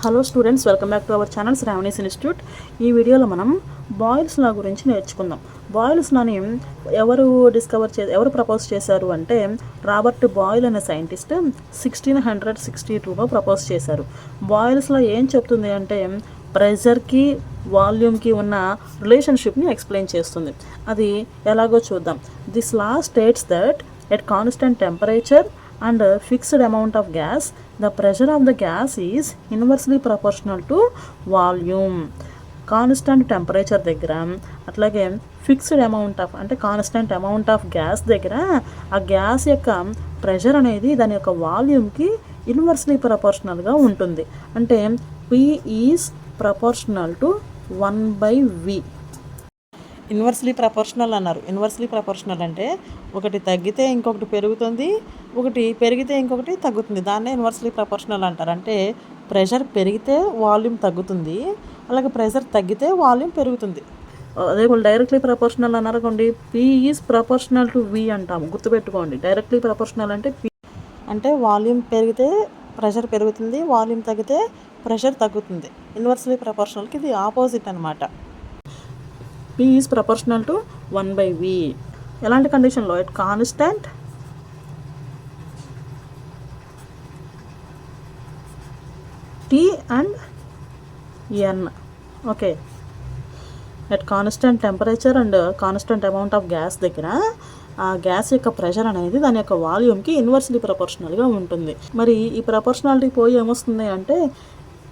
Hello students, welcome back to our channel Sravani's institute. ఈ వీడియోలో మనం బాయిల్స్ లా గురించి నేర్చుకుందాం. బాయిల్స్ లాని ఎవరు ప్రపోజ్ చేశారు అంటే రాబర్ట్ బాయిల్ అనే సైంటిస్ట్ 1662లో ప్రపోజ్ చేశారు. బాయిల్స్ లా ఏం చెప్తుంది అంటే ప్రెషర్కి వాల్యూమ్కి ఉన్న రిలేషన్షిప్ని ఎక్స్ప్లెయిన్ చేస్తుంది. అది ఎలాగో చూద్దాం. This law states that at constant temperature and fixed amount of gas, the pressure of the gas is inversely proportional to volume. Constant temperature దగ్గర అట్లాగే ఫిక్స్డ్ అమౌంట్ ఆఫ్ అంటే కాన్స్టెంట్ అమౌంట్ ఆఫ్ గ్యాస్ దగ్గర ఆ gas యొక్క pressure అనేది దాని యొక్క వాల్యూమ్కి inversely ప్రపోర్షనల్గా ఉంటుంది. అంటే P is proportional to 1/V. Inversely proportional అన్నారు. ఇన్వర్స్లీ ప్రపోర్షనల్ అంటే ఒకటి తగ్గితే ఇంకొకటి పెరుగుతుంది, ఒకటి పెరిగితే ఇంకొకటి తగ్గుతుంది. దాన్నే ఇన్వర్స్లీ ప్రపోర్షనల్ అంటారు. అంటే ప్రెషర్ పెరిగితే వాల్యూమ్ తగ్గుతుంది, అలాగే ప్రెషర్ తగ్గితే వాల్యూమ్ పెరుగుతుంది. అదే డైరెక్ట్లీ ప్రపోర్షనల్ అన్నారనుకోండి, P is proportional to V అంటాము. గుర్తుపెట్టుకోండి, డైరెక్ట్లీ ప్రపోర్షనల్ అంటే P అంటే వాల్యూమ్ పెరిగితే ప్రెషర్ పెరుగుతుంది, వాల్యూమ్ తగ్గితే ప్రెషర్ తగ్గుతుంది. ఇన్వర్స్లీ ప్రపోర్షనల్కి ఇది ఆపోజిట్ అనమాట. P is proportional to 1/V. ఎలాంటి కండిషన్లో? At constant T and N. Okay, at constant temperature and constant amount of gas దగ్గర ఆ గ్యాస్ యొక్క ప్రెషర్ అనేది దాని యొక్క వాల్యూమ్కి ఇన్వర్స్లీ ప్రపోర్షనల్గా ఉంటుంది. మరి ఈ ప్రపోర్షనాలిటీ పోయి ఏమొస్తుంది అంటే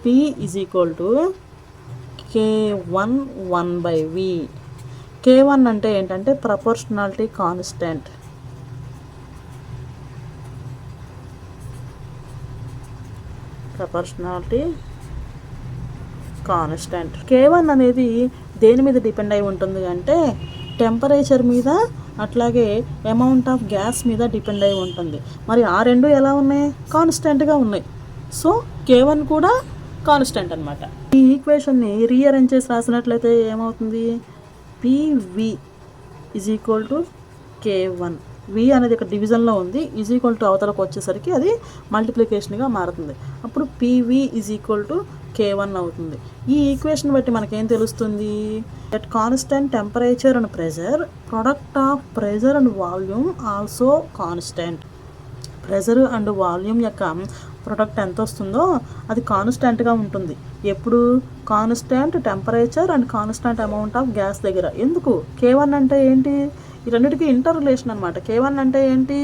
P is equal to K1 1/V. K1 అంటే ఏంటంటే ప్రపోర్షనాలిటీ కాన్స్టెంట్. K1 అనేది దేని మీద డిపెండ్ అయి ఉంటుంది అంటే టెంపరేచర్ మీద అట్లాగే అమౌంట్ ఆఫ్ గ్యాస్ మీద డిపెండ్ అయి ఉంటుంది. మరి ఆ రెండు ఎలా ఉన్నాయి? కాన్స్టెంట్గా ఉన్నాయి. సో K1 కూడా కాన్స్టెంట్ అనమాట. ఈ ఈక్వేషన్ని రీఅరేంజ్ చేసి రాసినట్లయితే ఏమవుతుంది? PV is equal to K1. V అనేది ఇక్కడ డివిజన్లో ఉంది, ఈజ్ ఈక్వల్ టు అవతలకు వచ్చేసరికి అది మల్టిప్లికేషన్గా మారుతుంది. అప్పుడు PV is equal to K1 అవుతుంది. ఈ ఈక్వేషన్ బట్టి మనకేం తెలుస్తుంది? At constant temperature and pressure product of pressure and volume also constant. Pressure and volume యొక్క ప్రొడక్ట్ ఎంత వస్తుందో అది కాన్స్టెంట్గా ఉంటుంది. ఎప్పుడు? Constant temperature and constant amount of gas దగ్గర. ఎందుకు? K1 అంటే ఏంటి? ఈ రెండింటికి ఇంటర్ రిలేషన్ అనమాట. K1 అంటే ఏంటి?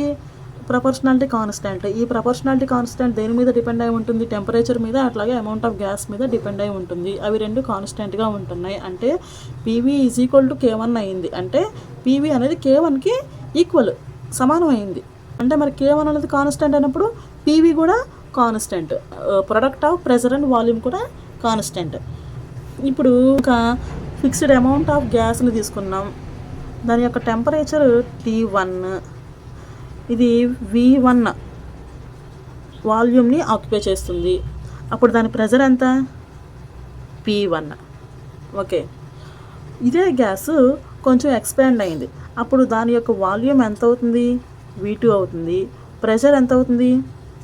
Proportionality constant. ఈ ప్రపోర్షనాలిటీ కాన్స్టెంట్ దేని మీద డిపెండ్ అయి ఉంటుంది? టెంపరేచర్ మీద అట్లాగే అమౌంట్ ఆఫ్ గ్యాస్ మీద డిపెండ్ అయి ఉంటుంది. అవి రెండు కాన్స్టెంట్గా ఉంటున్నాయి. అంటే PV is equal to K1 అయింది. అంటే PV అనేది K1కి ఈక్వల్, సమానం అయింది. అంటే మరి K1 అనేది కాన్స్టెంట్ అయినప్పుడు PV కూడా constant. Product of pressure and volume కూడా కాన్స్టెంట్. ఇప్పుడు ఒక ఫిక్స్డ్ అమౌంట్ ఆఫ్ గ్యాస్ని తీసుకున్నాం. దాని యొక్క టెంపరేచర్ T1, ఇది V1 వాల్యూమ్ని ఆక్యుపై చేస్తుంది. అప్పుడు దాని ప్రెషర్ ఎంత? P1. ఓకే, ఇదే గ్యాస్ కొంచెం ఎక్స్పాండ్ అయింది. అప్పుడు దాని యొక్క వాల్యూమ్ ఎంత అవుతుంది? V2 అవుతుంది. ప్రెషర్ ఎంత అవుతుంది?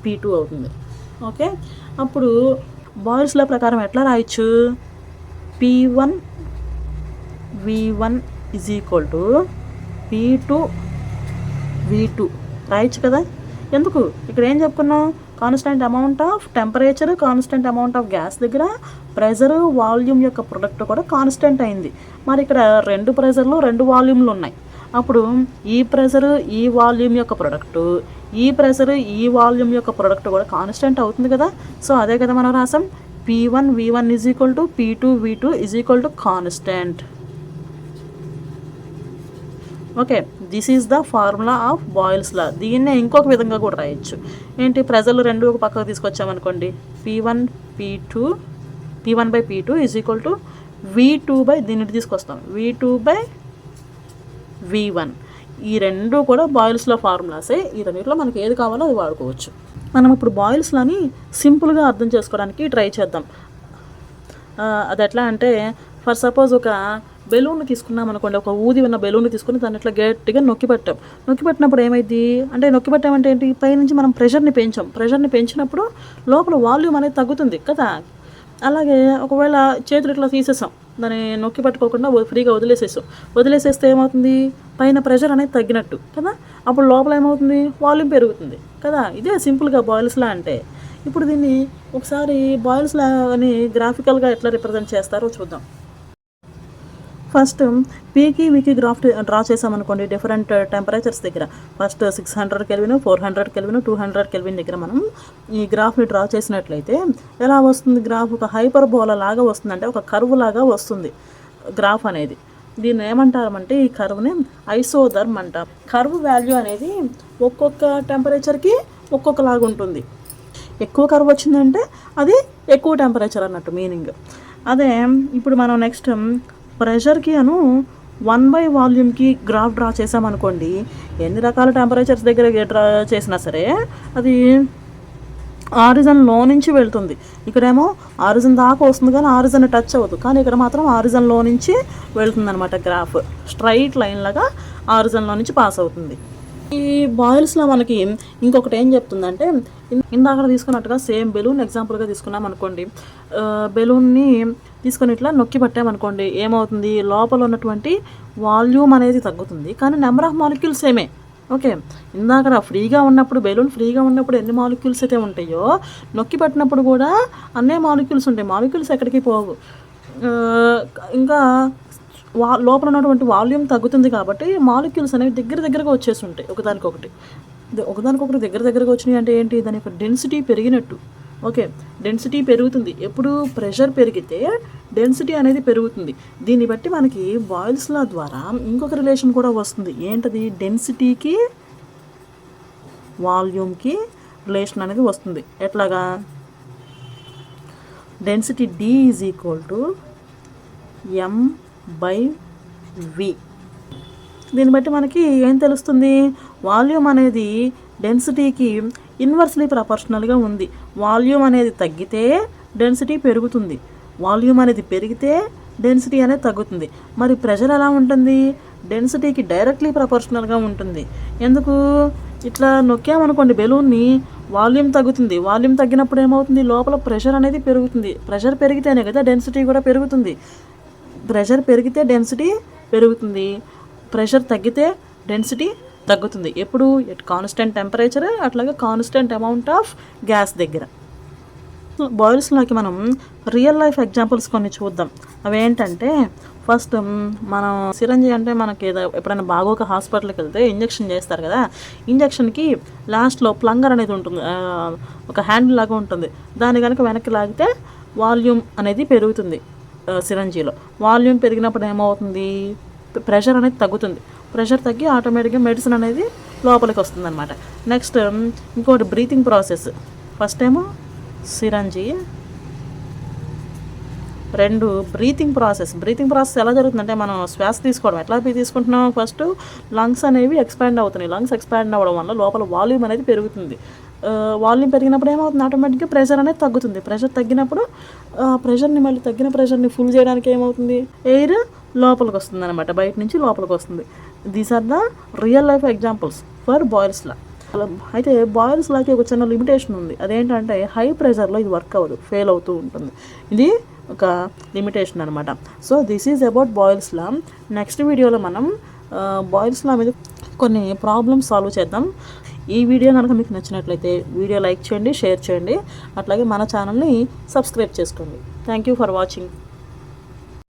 P2 అవుతుంది. ఓకే, అప్పుడు బాయిల్స్ లా ప్రకారం ఎట్లా రాయొచ్చు? P1 V1 is equal to P2 V2 రాయొచ్చు కదా. ఎందుకు? ఇక్కడ ఏం చెప్పుకున్నాం? Constant amount of temperature, constant amount of gas దగ్గర ప్రెషర్ వాల్యూమ్ యొక్క ప్రొడక్ట్ కూడా కాన్స్టెంట్ అయింది. మరి ఇక్కడ రెండు ప్రెషర్లు రెండు వాల్యూమ్లు ఉన్నాయి. అప్పుడు ఈ ప్రెషర్ ఈ వాల్యూమ్ యొక్క ప్రొడక్టు, ఈ ప్రెషర్ ఈ వాల్యూమ్ యొక్క ప్రొడక్ట్ కూడా కాన్స్టెంట్ అవుతుంది కదా. సో అదే కదా మనం రాసాం, P1 V1 is equal to P2 V2 is equal to constant. Okay, this is the formula of boils లా. దీన్నే ఇంకొక విధంగా కూడా రాయొచ్చు. ఏంటి? ప్రెషర్లు రెండు ఒక పక్కకు తీసుకొచ్చామనుకోండి, P1/P2 is equal to V2 దీన్ని తీసుకొస్తాం, V2/V1. ఈ రెండు కూడా బాయిల్స్లో ఫార్ములాసే. ఈ రెండింటిలో మనకి ఏది కావాలో అది వాడుకోవచ్చు. మనం ఇప్పుడు బాయిల్స్లని సింపుల్గా అర్థం చేసుకోవడానికి ట్రై చేద్దాం. అది ఎట్లా అంటే, ఫర్ సపోజ్ ఒక బెలూన్ తీసుకున్నాం అనుకోండి, ఒక ఊది ఉన్న బెలూన్ తీసుకుని దాన్ని ఇట్లా గట్టిగా నొక్కిపెట్టినప్పుడు ఏమైంది అంటే, నొక్కిపెట్టామంటే ఏంటి? పైనుంచి మనం ప్రెషర్ని పెంచినప్పుడు లోపల వాల్యూమ్ అనేది తగ్గుతుంది కదా. అలాగే ఒకవేళ చేతులు ఇట్లా తీసేసాం, దాన్ని నొక్కి పట్టుకోకుండా ఫ్రీగా వదిలేసేస్తే ఏమవుతుంది, పైన ప్రెషర్ అనేది తగ్గినట్టు కదా, అప్పుడు లోపల ఏమవుతుంది, వాల్యూమ్ పెరుగుతుంది కదా. ఇదే సింపుల్గా బాయిల్స్ లా అంటే. ఇప్పుడు దీన్ని ఒకసారి బాయిల్స్ లా అని గ్రాఫికల్గా ఎట్లా రిప్రజెంట్ చేస్తారో చూద్దాం. ఫస్ట్ పీకి వీకి గ్రాఫ్ డ్రా చేసామనుకోండి డిఫరెంట్ టెంపరేచర్స్ దగ్గర. ఫస్ట్ 600 కెల్విన్, 400 కెల్విన్, 200 కెల్విన్ దగ్గర మనం ఈ గ్రాఫ్ని డ్రా చేసినట్లయితే ఎలా వస్తుంది గ్రాఫ్, ఒక హైపర్బోలా లాగా వస్తుంది, అంటే ఒక కర్వ్ లాగా వస్తుంది గ్రాఫ్ అనేది. దీన్ని ఏమంటారంటే ఈ కర్వ్ని ఐసోథర్మ్ అంటాం. కర్వ్ వాల్యూ అనేది ఒక్కొక్క టెంపరేచర్కి ఒక్కొక్కలాగా ఉంటుంది. ఎక్కువ కర్వ్ వచ్చిందంటే అది ఎక్కువ టెంపరేచర్ అన్నట్టు మీనింగ్. అదే ఇప్పుడు మనం నెక్స్ట్ ప్రెషర్కి 1/, వాల్యూమ్కి గ్రాఫ్ డ్రా చేసామనుకోండి, ఎన్ని రకాల టెంపరేచర్స్ దగ్గర డ్రా చేసినా సరే అది ఆరిజన్లో నుంచి వెళ్తుంది. ఇక్కడేమో ఆరిజన్ దాకా వస్తుంది కానీ ఆరిజన్ టచ్ అవ్వదు, కానీ ఇక్కడ మాత్రం ఆరిజన్లో నుంచి వెళ్తుంది అనమాట. గ్రాఫ్ స్ట్రైట్ లైన్ లాగా ఆరిజన్లో నుంచి పాస్ అవుతుంది. ఈ బాయిల్స్లో మనకి ఇంకొకటి ఏం చెప్తుందంటే, ఇందాక తీసుకున్నట్టుగా సేమ్ బెలూన్ ఎగ్జాంపుల్గా తీసుకున్నాం అనుకోండి. బెలూన్ని తీసుకొని ఇట్లా నొక్కి పట్టామనుకోండి, ఏమవుతుంది, లోపల ఉన్నటువంటి వాల్యూమ్ అనేది తగ్గుతుంది కానీ నెంబర్ ఆఫ్ మాలిక్యూల్స్ సేమే. ఓకే, ఇందాక బెలూన్ ఫ్రీగా ఉన్నప్పుడు ఎన్ని మాలిక్యూల్స్ అయితే ఉంటాయో, నొక్కి పట్టినప్పుడు కూడా అన్నే మాలిక్యూల్స్ ఉంటాయి. మాలిక్యూల్స్ ఎక్కడికి పోవు. ఇంకా లోపల ఉన్నటువంటి వాల్యూమ్ తగ్గుతుంది కాబట్టి మాలిక్యూల్స్ అనేవి దగ్గరగా వచ్చేసి ఉంటాయి ఒకదానికొకటి దగ్గరగా వచ్చినాయి. అంటే ఏంటి, దాని యొక్క డెన్సిటీ పెరిగినట్టు. ఓకే, డెన్సిటీ పెరుగుతుంది. ఎప్పుడు ప్రెషర్ పెరిగితే డెన్సిటీ అనేది పెరుగుతుంది. దీన్ని బట్టి మనకి బాయిల్స్ లా ద్వారా ఇంకొక రిలేషన్ కూడా వస్తుంది. ఏంటది, డెన్సిటీకి వాల్యూమ్కి రిలేషన్ అనేది వస్తుంది. ఎట్లాగా, డెన్సిటీ D = m/v. దీన్ని బట్టి మనకి ఏం తెలుస్తుంది, వాల్యూమ్ అనేది డెన్సిటీకి ఇన్వర్స్లీ ప్రపోర్షనల్గా ఉంది. వాల్యూమ్ అనేది తగ్గితే డెన్సిటీ పెరుగుతుంది, వాల్యూమ్ అనేది పెరిగితే డెన్సిటీ అనేది తగ్గుతుంది. మరి ప్రెషర్ ఎలా ఉంటుంది, డెన్సిటీకి డైరెక్ట్లీ ప్రపోర్షనల్గా ఉంటుంది. ఎందుకు, ఇట్లా నొక్కామనుకోండి బెలూన్ని, వాల్యూమ్ తగ్గుతుంది. వాల్యూమ్ తగ్గినప్పుడు ఏమవుతుంది, లోపల ప్రెషర్ అనేది పెరుగుతుంది. ప్రెషర్ పెరిగితేనే కదా డెన్సిటీ కూడా పెరుగుతుంది. ప్రెషర్ పెరిగితే డెన్సిటీ పెరుగుతుంది, ప్రెషర్ తగ్గితే డెన్సిటీ తగ్గుతుంది. ఎప్పుడు, కాన్స్టెంట్ టెంపరేచర్, అట్లాగే కాన్స్టెంట్ అమౌంట్ ఆఫ్ గ్యాస్ దగ్గర. బాయిల్స్లోకి మనం రియల్ లైఫ్ ఎగ్జాంపుల్స్ కొన్ని చూద్దాం. అవేంటంటే, ఫస్ట్ మనం సిరంజి అంటే మనకి ఎప్పుడైనా బాగోక హాస్పిటల్కి వెళ్తే ఇంజెక్షన్ చేస్తారు కదా, ఇంజెక్షన్కి లాస్ట్లో ప్లంగర్ అనేది ఉంటుంది, ఒక హ్యాండిల్ లాగా ఉంటుంది. దాన్ని కనుక వెనక్కి లాగితే వాల్యూమ్ అనేది పెరుగుతుంది. సిరంజీలో వాల్యూమ్ పెరిగినప్పుడు ఏమవుతుంది, ప్రెషర్ అనేది తగ్గుతుంది. ప్రెషర్ తగ్గి ఆటోమేటిక్గా మెడిసిన్ అనేది లోపలికి వస్తుంది అనమాట. నెక్స్ట్ ఇంకోటి బ్రీతింగ్ ప్రాసెస్. ఫస్ట్ ఏమో సిరంజీ, 2 బ్రీతింగ్ ప్రాసెస్ ఎలా జరుగుతుందంటే, మనం శ్వాస తీసుకోవడం ఎట్లా తీసుకుంటున్నాం, ఫస్ట్ లంగ్స్ అనేవి ఎక్స్పాండ్ అవుతున్నాయి. లంగ్స్ ఎక్స్పాండ్ అవ్వడం వల్ల లోపల వాల్యూమ్ అనేది పెరుగుతుంది. వాల్యూమ్ పెరిగినప్పుడు ఏమవుతుంది, ఆటోమేటిక్గా ప్రెషర్ అనేది తగ్గుతుంది. ప్రెషర్ తగ్గినప్పుడు తగ్గిన ప్రెషర్ని ఫుల్ చేయడానికి ఏమవుతుంది, ఎయిర్ లోపలికి వస్తుంది అనమాట, బయట నుంచి లోపలికి వస్తుంది. These are the real life examples for Boyle's law. అయితే బాయిల్స్ లాకి ఒక చిన్న లిమిటేషన్ ఉంది. అదేంటంటే హై ప్రెషర్లో ఇది వర్క్ అవ్వదు, ఫెయిల్ అవుతూ ఉంటుంది. ఇది ఒక లిమిటేషన్ అనమాట. So this is about boils law. Next వీడియోలో మనం బాయిల్స్ లా మీద కొన్ని ప్రాబ్లమ్స్ సాల్వ్ చేద్దాం. ఈ వీడియో కనుక మీకు నచ్చినట్లయితే వీడియో లైక్ చేయండి, షేర్ చేయండి, అట్లాగే మన ఛానల్ని సబ్స్క్రైబ్ చేసుకోండి. Thank you for watching.